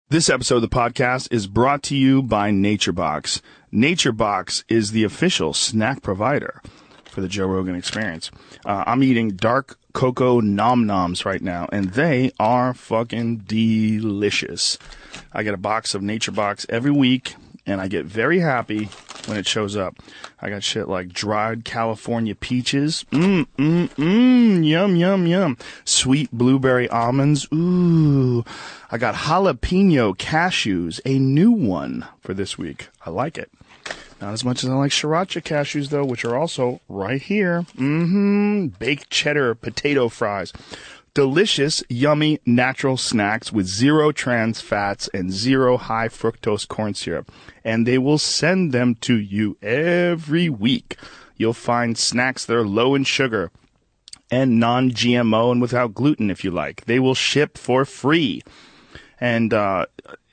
This episode of the podcast is brought to you by NatureBox. NatureBox is the official snack provider for the Joe Rogan Experience. I'm eating dark cocoa nom noms right now, and they are fucking delicious. I get a box of NatureBox every week, and I get very happy when it shows up. I got shit like dried California peaches. Yum, yum, yum. Sweet blueberry almonds. Ooh. I got jalapeno cashews, a new one for this week. I like it. Not as much as I like sriracha cashews, though, which are also right here. Baked cheddar potato fries. Delicious, yummy, natural snacks with zero trans fats and zero high fructose corn syrup. And they will send them to you every week. You'll find snacks that are low in sugar and non-GMO and without gluten, if you like. They will ship for free. And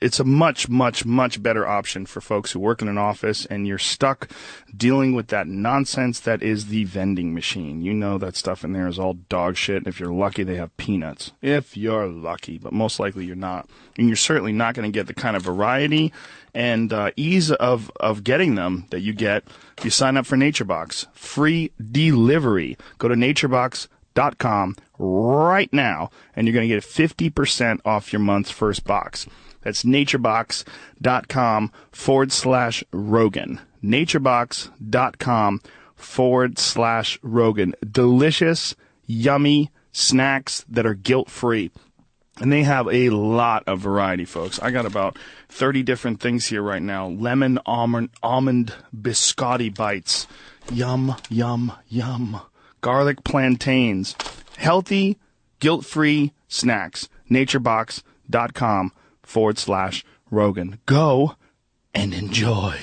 it's a much, much, much better option for folks who work in an office and you're stuck dealing with that nonsense that is the vending machine. You know that stuff in there is all dog shit. And if you're lucky, they have peanuts. If you're lucky, but most likely you're not. And you're certainly not going to get the kind of variety and ease of getting them that you get if you sign up for NatureBox. Free delivery. Go to naturebox.com right now, and you're going to get 50% off your month's first box. That's naturebox.com/Rogan. naturebox.com/Rogan. Delicious, yummy snacks that are guilt-free. And they have a lot of variety, folks. I got about 30 different things here right now. Lemon almond biscotti bites. Yum, yum, yum. Garlic plantains. Healthy, guilt-free snacks. naturebox.com/Rogan. Go and enjoy.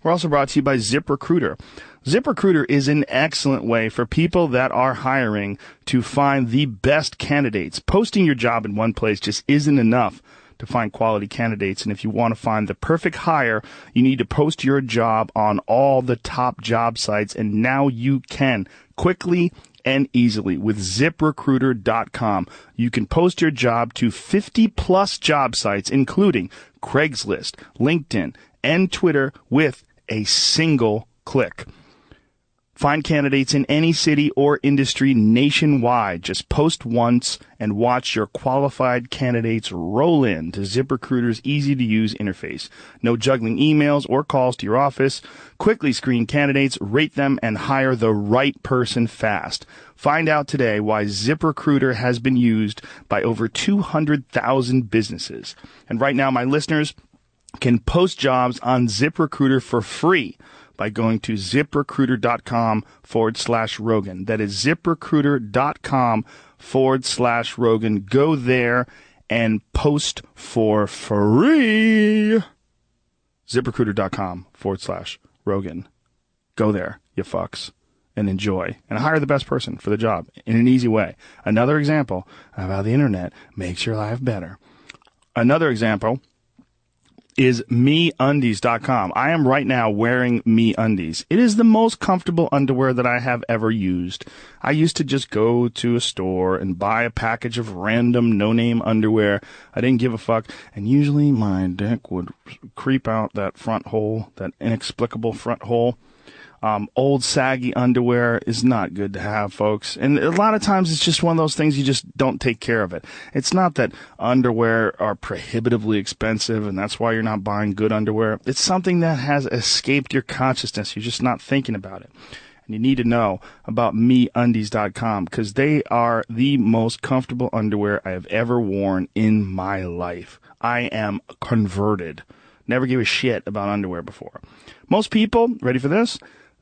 We're also brought to you by ZipRecruiter. ZipRecruiter is an excellent way for people that are hiring to find the best candidates. Posting your job in one place just isn't enough to find quality candidates. And if you want to find the perfect hire, you need to post your job on all the top job sites. And now you can quickly and easily with ZipRecruiter.com. You can post your job to 50 plus job sites, including Craigslist, LinkedIn, and Twitter with a single click. Find candidates in any city or industry nationwide. Just post once and watch your qualified candidates roll in to ZipRecruiter's easy-to-use interface. No juggling emails or calls to your office. Quickly screen candidates, rate them, and hire the right person fast. Find out today why ZipRecruiter has been used by over 200,000 businesses. And right now, my listeners can post jobs on ZipRecruiter for free by going to ZipRecruiter.com/Rogan. That is ZipRecruiter.com/Rogan. Go there and post for free. ZipRecruiter.com/Rogan. Go there, you fucks, and enjoy. And hire the best person for the job in an easy way. Another example of how the internet makes your life better. Another example is MeUndies.com. I am right now wearing MeUndies. It is the most comfortable underwear that I have ever used. I used to just go to a store and buy a package of random no-name underwear. I didn't give a fuck. And usually my dick would creep out that front hole, that inexplicable front hole. Old saggy underwear is not good to have, folks. And a lot of times it's just one of those things you just don't take care of it. It's not that underwear are prohibitively expensive and that's why you're not buying good underwear. It's something that has escaped your consciousness. You're just not thinking about it. And you need to know about MeUndies.com because they are the most comfortable underwear I have ever worn in my life. I am converted. Never gave a shit about underwear before. Most people, ready for this?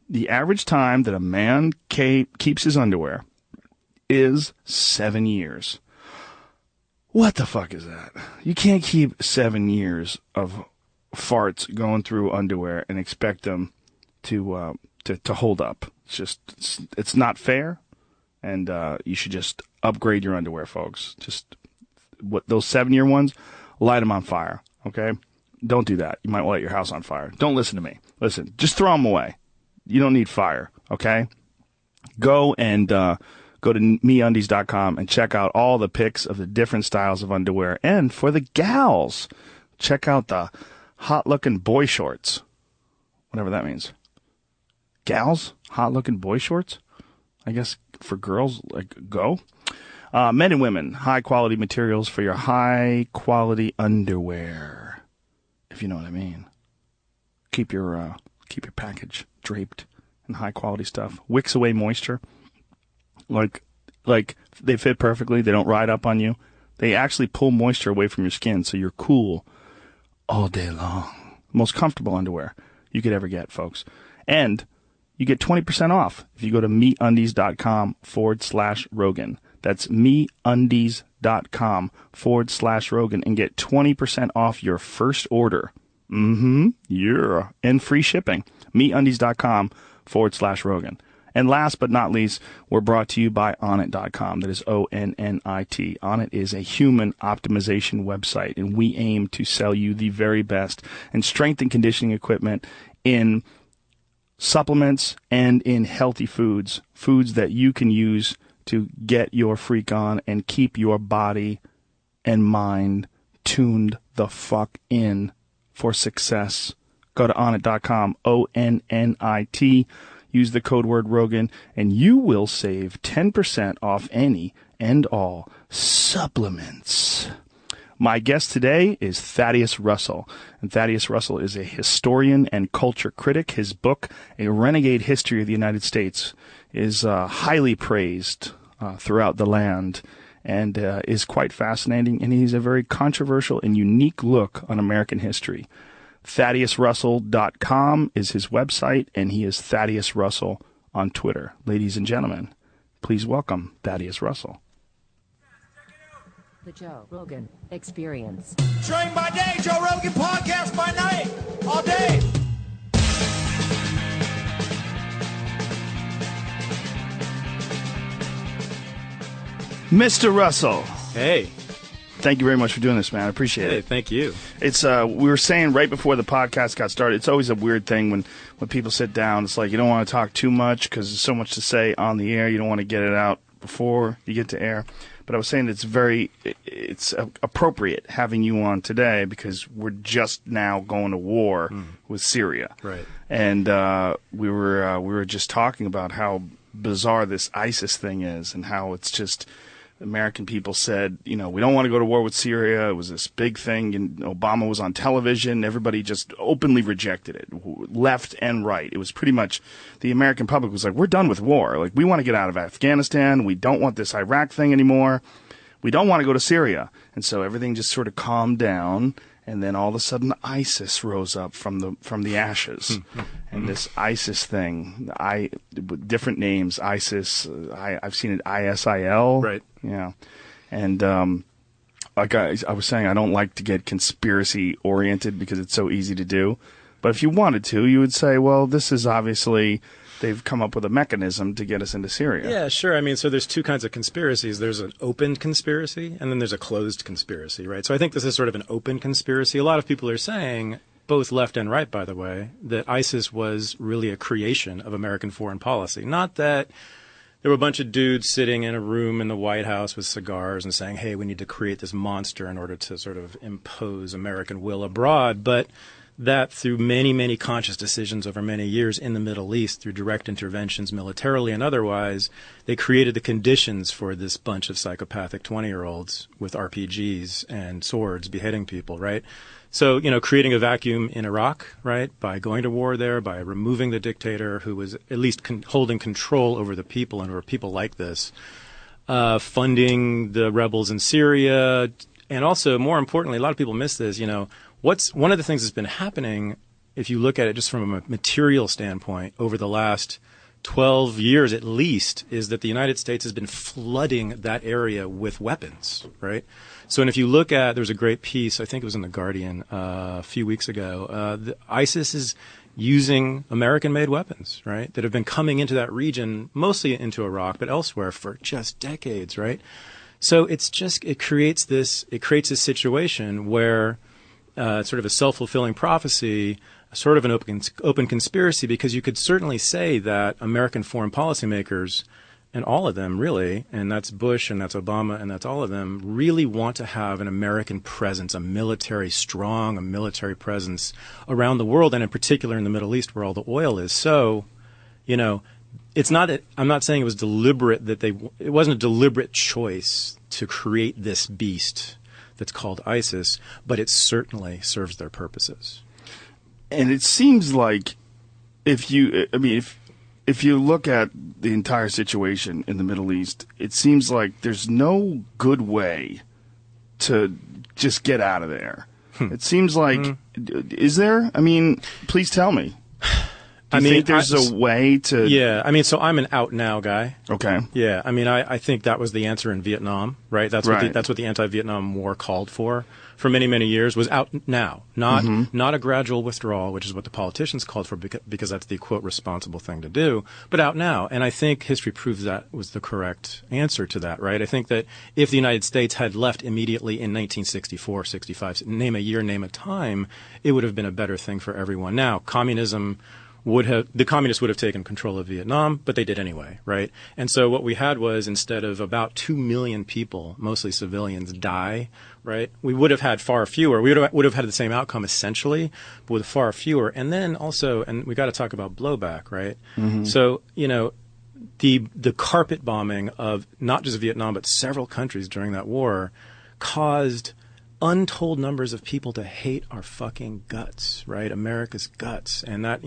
The average time that a man keeps his underwear is 7 years. What the fuck is that? You can't keep 7 years of farts going through underwear and expect them to hold up. It's not fair, and you should just upgrade your underwear, folks. Just those 7-year ones, light them on fire, okay? Don't do that. You might light your house on fire. Don't listen to me. Listen, just throw them away. You don't need fire, okay? Go and Go to meundies.com and check out all the pics of the different styles of underwear. And for the gals, check out the hot-looking boy shorts. Whatever that means. Gals? Hot-looking boy shorts? I guess for girls, like, go. Men and women, high-quality materials for your high-quality underwear, if you know what I mean. Keep your package draped in high-quality stuff. Wicks away moisture. Like they fit perfectly. They don't ride up on you. They actually pull moisture away from your skin, so you're cool all day long. Most comfortable underwear you could ever get, folks. And you get 20% off if you go to meundies.com/Rogan. That's meundies.com/Rogan and get 20% off your first order. Yeah. And free shipping. meundies.com/Rogan. And last but not least, we're brought to you by Onnit.com. That is ONNIT. Onnit is a human optimization website, and we aim to sell you the very best in strength and conditioning equipment, in supplements, and in healthy foods that you can use to get your freak on and keep your body and mind tuned the fuck in for success. Go to Onnit.com, ONNIT. Use the code word Rogan, and you will save 10% off any and all supplements. My guest today is Thaddeus Russell, and Thaddeus Russell is a historian and culture critic. His book, A Renegade History of the United States, is highly praised throughout the land and is quite fascinating, and he's a very controversial and unique look on American history. ThaddeusRussell.com is his website, and he is Thaddeus Russell on Twitter. Ladies and gentlemen, please welcome Thaddeus Russell. The Joe Rogan Experience. Train by day, Joe Rogan podcast by night, all day. Mr. Russell. Hey. Thank you very much for doing this, man. I appreciate it. Thank you. It's we were saying right before the podcast got started, it's always a weird thing when people sit down. It's like you don't want to talk too much because there's so much to say on the air. You don't want to get it out before you get to air. But I was saying it's appropriate having you on today because we're just now going to war with Syria. Right. And we were just talking about how bizarre this ISIS thing is and how it's just American people said, we don't want to go to war with Syria. It was this big thing, and Obama was on television. Everybody just openly rejected it, left and right. It was pretty much the American public was like, we're done with war. Like, we want to get out of Afghanistan. We don't want this Iraq thing anymore. We don't want to go to Syria. And so everything just sort of calmed down. And then all of a sudden, ISIS rose up from the ashes, and this ISIS thing, different names, ISIS. I've seen it ISIL, right? Yeah, and like I was saying, I don't like to get conspiracy oriented because it's so easy to do. But if you wanted to, you would say, well, this is obviously they've come up with a mechanism to get us into Syria. Yeah, sure. I mean, so there's two kinds of conspiracies. There's an open conspiracy, and then there's a closed conspiracy, right? So I think this is sort of an open conspiracy. A lot of people are saying, both left and right, by the way, that ISIS was really a creation of American foreign policy. Not that there were a bunch of dudes sitting in a room in the White House with cigars and saying, hey, we need to create this monster in order to sort of impose American will abroad, but that through many, many conscious decisions over many years in the Middle East, through direct interventions militarily and otherwise, they created the conditions for this bunch of psychopathic 20-year-olds with RPGs and swords beheading people, right? So, creating a vacuum in Iraq, right, by going to war there, by removing the dictator who was at least holding control over the people and over people like this, funding the rebels in Syria, and also, more importantly, a lot of people miss this, one of the things that's been happening, if you look at it just from a material standpoint, over the last 12 years at least, is that the United States has been flooding that area with weapons, right? So, and if you look at, there's a great piece, I think it was in The Guardian a few weeks ago, ISIS is using American-made weapons, right, that have been coming into that region, mostly into Iraq, but elsewhere for just decades, right? So it creates this situation where sort of a self-fulfilling prophecy, sort of an open conspiracy, because you could certainly say that American foreign policymakers and all of them really, and that's Bush and that's Obama and that's all of them, really want to have an American presence, a military presence around the world, and in particular in the Middle East where all the oil is. So, it's not that I'm not saying it was deliberate it wasn't a deliberate choice to create this beast that's called ISIS, but it certainly serves their purposes. And it seems like if you look at the entire situation in the Middle East, it seems like there's no good way to just get out of there. It seems like, is there? I mean, please tell me. Do you think there's a way to... Yeah, so I'm an out now guy. Okay. Yeah, I think that was the answer in Vietnam, right? That's what the anti-Vietnam War called for many, many years, was out now, not a gradual withdrawal, which is what the politicians called for because that's the, quote, responsible thing to do, but out now. And I think history proves that was the correct answer to that, right? I think that if the United States had left immediately in 1964, 65, name a year, name a time, it would have been a better thing for everyone. Now, the communists would have taken control of Vietnam, but they did anyway, right? And so what we had was, instead of about 2 million people, mostly civilians, die, right? We would have had far fewer. We would have had the same outcome essentially, but with far fewer. And then also, and we got to talk about blowback, right? Mm-hmm. So, the carpet bombing of not just Vietnam, but several countries during that war caused untold numbers of people to hate our fucking guts, right? America's guts. And that,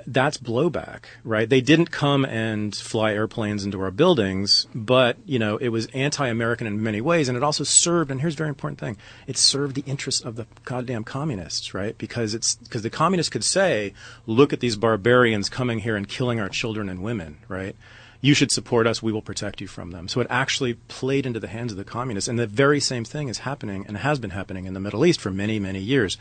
that's blowback, right? They didn't come and fly airplanes into our buildings, but, it was anti-American in many ways. And it also served, and here's a very important thing, it served the interests of the goddamn communists, right? Because the communists could say, look at these barbarians coming here and killing our children and women, right? You should support us. We will protect you from them. So it actually played into the hands of the communists. And the very same thing is happening and has been happening in the Middle East for many, many years.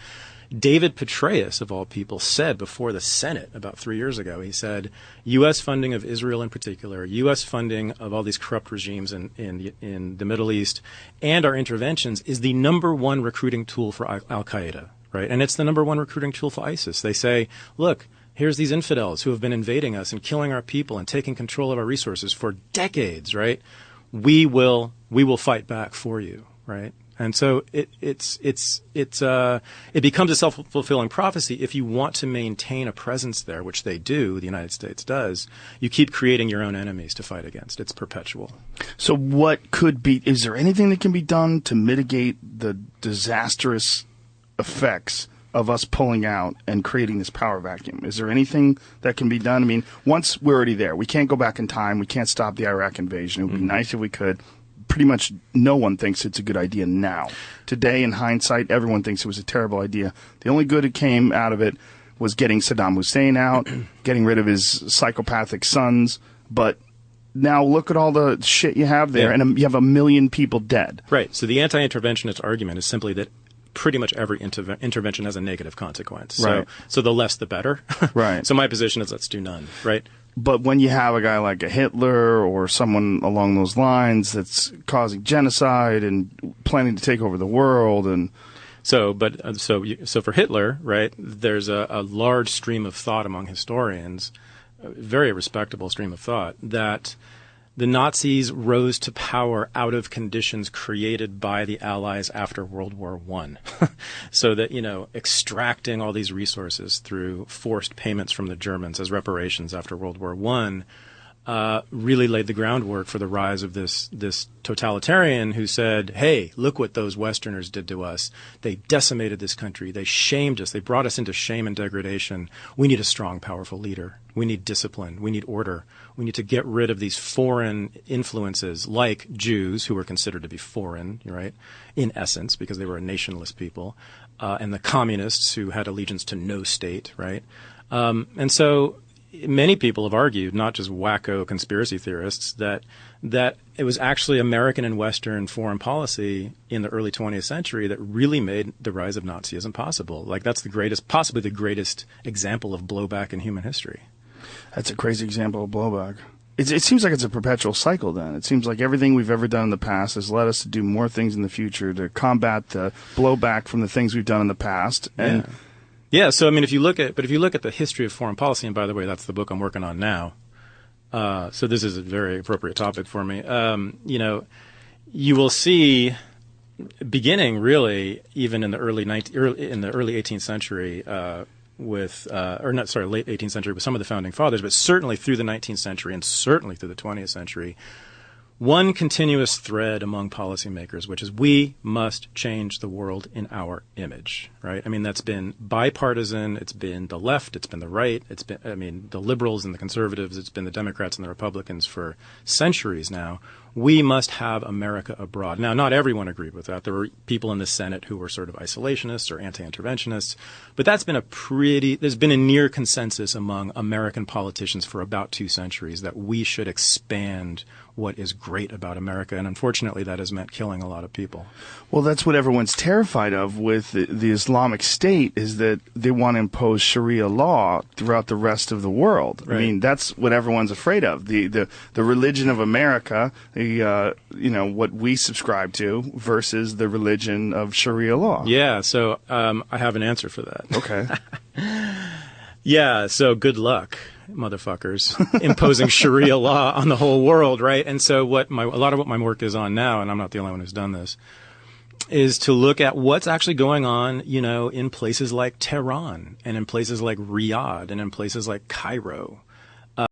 David Petraeus, of all people, said before the Senate about 3 years ago, he said, U.S. funding of Israel in particular, U.S. funding of all these corrupt regimes in the Middle East, and our interventions is the number one recruiting tool for Al-Qaeda, right? And it's the number one recruiting tool for ISIS. They say, look, here's these infidels who have been invading us and killing our people and taking control of our resources for decades, right? We will fight back for you, right? And so it becomes a self-fulfilling prophecy. If you want to maintain a presence there, which they do, the United States does, you keep creating your own enemies to fight against. It's perpetual. So is there anything that can be done to mitigate the disastrous effects of us pulling out and creating this power vacuum? Is there anything that can be done? I mean, once we're already there, we can't go back in time. We can't stop the Iraq invasion. It would be nice if we could. Pretty much no one thinks it's a good idea now. Today, in hindsight, everyone thinks it was a terrible idea. The only good that came out of it was getting Saddam Hussein out, getting rid of his psychopathic sons. But now look at all the shit you have there, and you have 1 million people dead. Right. So the anti-interventionist argument is simply that pretty much every intervention has a negative consequence. Right. So the less the better. Right. So my position is let's do none, right? But when you have a guy like a Hitler or someone along those lines that's causing genocide and planning to take over the world, and so for Hitler, right? There's a large stream of thought among historians, a very respectable stream of thought, that the Nazis rose to power out of conditions created by the Allies after World War I. So that, extracting all these resources through forced payments from the Germans as reparations after World War I really laid the groundwork for the rise of this totalitarian who said, hey, look what those Westerners did to us. They decimated this country. They shamed us. They brought us into shame and degradation. We need a strong, powerful leader. We need discipline. We need order. We need to get rid of these foreign influences like Jews, who were considered to be foreign, right, in essence, because they were a nationless people, and the communists who had allegiance to no state, right? And so many people have argued, not just wacko conspiracy theorists, that it was actually American and Western foreign policy in the early 20th century that really made the rise of Nazism possible. Like, that's possibly the greatest example of blowback in human history. That's a crazy example of blowback. It seems like it's a perpetual cycle then. It seems like everything we've ever done in the past has led us to do more things in the future to combat the blowback from the things we've done in the past. And yeah, so I mean, if you look at the history of foreign policy, and by the way, that's the book I'm working on now, So this is a very appropriate topic for me. You will see, beginning really even in the early 18th century, late 18th century with some of the founding fathers, but certainly through the 19th century and certainly through the 20th century, one continuous thread among policymakers, which is we must change the world in our image, right? I mean, that's been bipartisan. It's been the left. It's been the right. It's been, the liberals and the conservatives. It's been the Democrats and the Republicans for centuries now. We must have America abroad. Now, not everyone agreed with that. There were people in the Senate who were sort of isolationists or anti-interventionists, but there's been a near consensus among American politicians for about 2 centuries that we should expand what is great about America, and unfortunately that has meant killing a lot of people. Well, that's what everyone's terrified of with the Islamic State, is that they want to impose Sharia law throughout the rest of the world. Right. I mean, that's what everyone's afraid of. The religion of America, what we subscribe to versus the religion of Sharia law. Yeah, so I have an answer for that. Okay. Yeah, so good luck, motherfuckers, imposing Sharia law on the whole world, right? And so a lot of what my work is on now, and I'm not the only one who's done this, is to look at what's actually going on, in places like Tehran and in places like Riyadh and in places like Cairo,